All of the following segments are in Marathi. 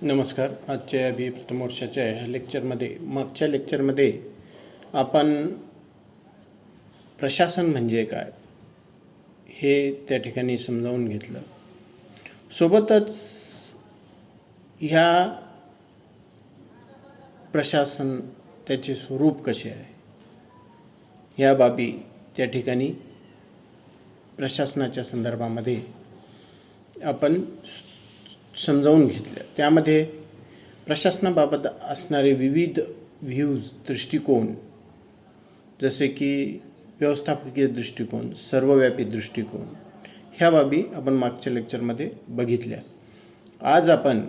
नमस्कार. आजच्या या प्रथम वर्षाच्या ह्या लेक्चरमध्ये मागच्या लेक्चरमध्ये आपण प्रशासन म्हणजे काय हे त्या ठिकाणी समजावून घेतलं. सोबतच ह्या प्रशासन त्याचे स्वरूप कसे आहे ह्या बाबी त्या ठिकाणी प्रशासनाच्या संदर्भामध्ये आपण समजावून घेतलं. त्यामध्ये प्रशासनाबाबत असणारे विविध व्ह्यूज दृष्टिकोन जसे की व्यवस्थापकीय दृष्टिकोन, सर्वव्यापी दृष्टिकोन ह्या बाबी आपण मागच्या लेक्चरमध्ये बघितल्या. आज आपण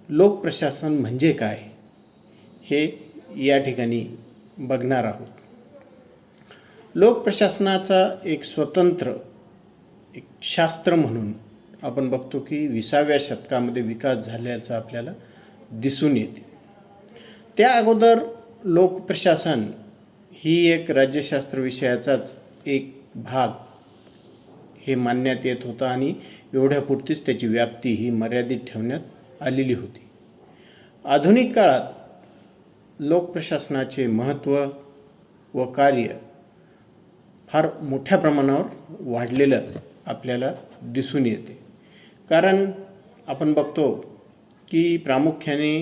लोकप्रशासन म्हणजे काय हे या ठिकाणी बघणार आहोत. लोकप्रशासनाचा एक स्वतंत्र एक शास्त्र म्हणून आपण बघतो की 20व्या शतकामध्ये विकास झाल्याचा आपल्याला दिसून येते. त्या अगोदर लोकप्रशासन ही एक राज्यशास्त्र विषयाचाच एक भाग हे मानण्यात येत होता आणि एवढ्यापुरतीच त्याची व्याप्ती ही मर्यादित ठेवण्यात आलेली होती. आधुनिक काळात लोकप्रशासनाचे महत्त्व व कार्य फार मोठ्या प्रमाणावर वाढलेलं आपल्याला दिसून येते. कारण आपण बघतो की प्रामुख्याने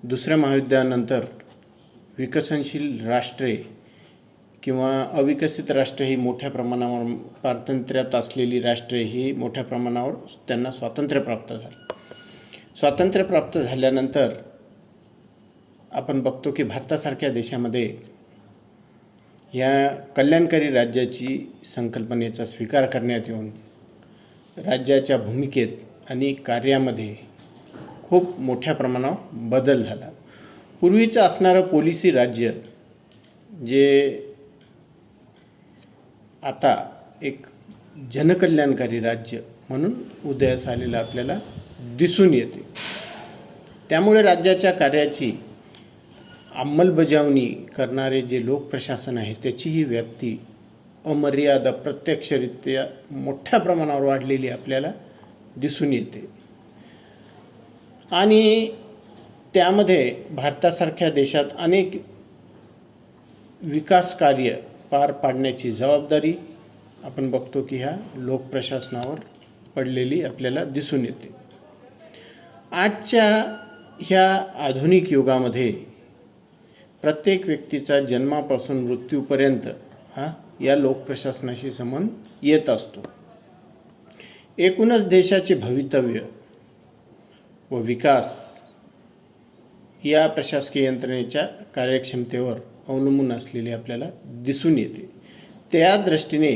दुसऱ्या महायुद्धानंतर विकसनशील राष्ट्रे किंवा अविकसित राष्ट्रे ही मोठ्या प्रमाणावर पारतंत्र्यात असलेली राष्ट्रे ही मोठ्या प्रमाणावर त्यांना स्वातंत्र्य प्राप्त झालं. स्वातंत्र्य प्राप्त झाल्यानंतर आपण बघतो की भारतासारख्या देशामध्ये या कल्याणकारी राज्याची संकल्पनेचा स्वीकार करण्यात येऊन राज्याच्या भूमिकेत आणि कार्यामध्ये खूप मोठ्या प्रमाणावर बदल झाला. पूर्वीचं असणारं पोलिसी राज्य जे आता एक जनकल्याणकारी राज्य म्हणून उदयास आलेलं आपल्याला दिसून येते. त्यामुळे राज्याच्या कार्याची अंमलबजावणी करणारे जे लोकप्रशासन आहे त्याची ही व्याप्ती अमर्याद अप्रत्यक्षरित्या मोठ्या प्रमाणावर वाढलेली आपल्याला दिसून येते. आणि त्यामध्ये भारतासारख्या देशात अनेक विकास कार्य पार पाडण्याची जबाबदारी आपण बघतो की ह्या लोकप्रशासनावर पडलेली आपल्याला दिसून येते. आजच्या ह्या आधुनिक युगामध्ये प्रत्येक व्यक्तीचा जन्मापासून मृत्यूपर्यंत या लोकप्रशासनाशी संबंध येत असतो. एकूणच देशाचे भवितव्य व विकास या प्रशासकीय यंत्रणेच्या कार्यक्षमतेवर अवलंबून असलेले आपल्याला दिसून येते. त्या दृष्टीने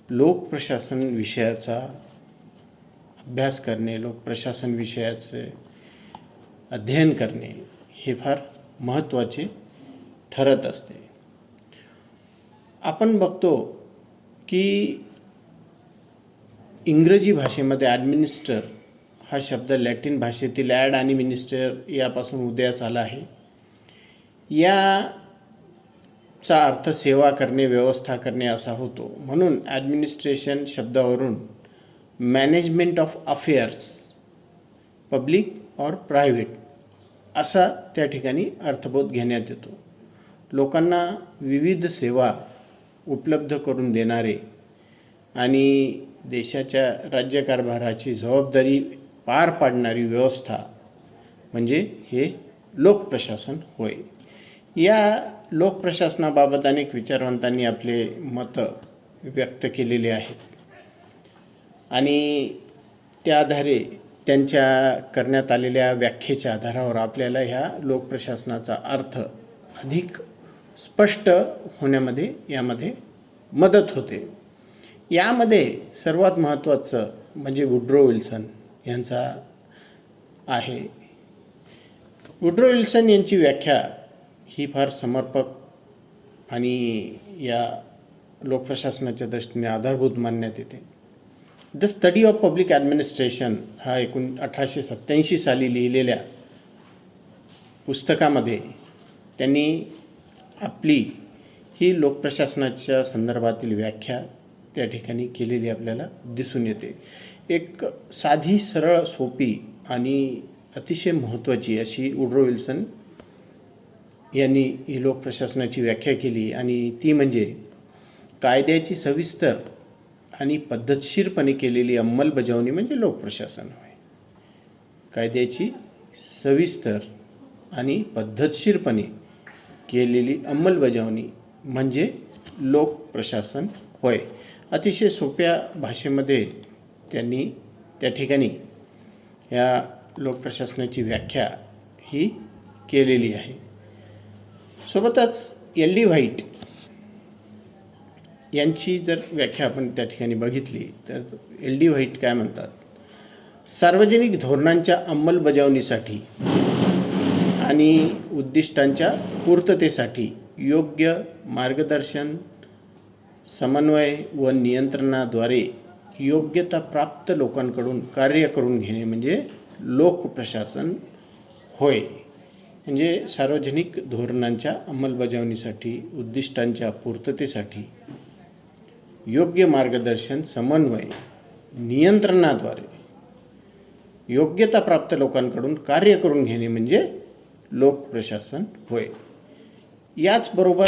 लोकप्रशासन विषयाचा अभ्यास करणे, लोकप्रशासन विषयाचे अध्ययन करणे हे फार महत्त्वाचे ठरत असते. आपण बघतो की इंग्रजी भाषेमध्ये ॲडमिनिस्टर हा शब्द लॅटिन भाषेतील ॲड आणि मिनिस्टर यापासून उदयास आला आहे. याचा अर्थ सेवा करणे, व्यवस्था करणे असा होतो. म्हणून ॲडमिनिस्ट्रेशन शब्दावरून मॅनेजमेंट ऑफ अफेअर्स पब्लिक और प्रायव्हेट असा त्या ठिकाणी अर्थबोध घेण्यात येतो. लोकांना विविध सेवा उपलब्ध करून देणारे आणि देशाच्या राज्यकारभाराची जबाबदारी पार पाडणारी व्यवस्था म्हणजे हे लोकप्रशासन होय. या लोकप्रशासनाबाबत अनेक विचारवंतांनी आपले मतं व्यक्त केलेले आहेत आणि त्या आधारे त्यांच्या करण्यात आलेल्या व्याख्येच्या आधारावर आपल्याला ह्या लोकप्रशासनाचा अर्थ अधिक स्पष्ट होण्यामध्ये यामध्ये मदत होते. यामध्ये सर्वात महत्त्वाचं म्हणजे वुड्रो विल्सन यांचा आहे. वुड्रो विल्सन यांची व्याख्या ही फार समर्पक आणि या लोकप्रशासनाच्या दृष्टीने आधारभूत मानण्यात येते. The study of public administration हा 1887 साली लिहिलेल्या पुस्तकामध्ये त्यांनी आपली ही लोकप्रशासनाच्या संदर्भातील व्याख्या त्या ठिकाणी केलेली आपल्याला दिसून येते. एक साधी, सरळ, सोपी आणि अतिशय महत्त्वाची अशी वुड्रो विल्सन यांनी ही लोकप्रशासनाची व्याख्या केली, आणि ती म्हणजे कायद्याची सविस्तर आणि पद्धतशीरपणे केलेली अंमलबजावणी म्हणजे लोकप्रशासन होय. कायद्याची सविस्तर आणि पद्धतशीरपणे केलेली अंमलबजावणी म्हणजे लोकप्रशासन होय. अतिशय सोप्या भाषेमध्ये त्यांनी त्या ठिकाणी या लोकप्रशासनाची व्याख्या ही केलेली आहे. सोबतच एल डी व्हाईट यांची जर व्याख्या आपण त्या ठिकाणी बघितली तर एल डी व्हाईट काय म्हणतात, सार्वजनिक धोरणांच्या अंमलबजावणीसाठी आणि उद्दिष्टांच्या पूर्ततेसाठी योग्य मार्गदर्शन, समन्वय व नियंत्रणाद्वारे योग्यताप्राप्त लोकांकडून कार्य करून घेणे म्हणजे लोकप्रशासन होय. म्हणजे सार्वजनिक धोरणांच्या अंमलबजावणीसाठी, उद्दिष्टांच्या पूर्ततेसाठी योग्य मार्गदर्शन, समन्वय, नियंत्रणाद्वारे योग्यताप्राप्त लोकांकडून कार्य करून घेणे म्हणजे लोकप्रशासन होय. याचबरोबर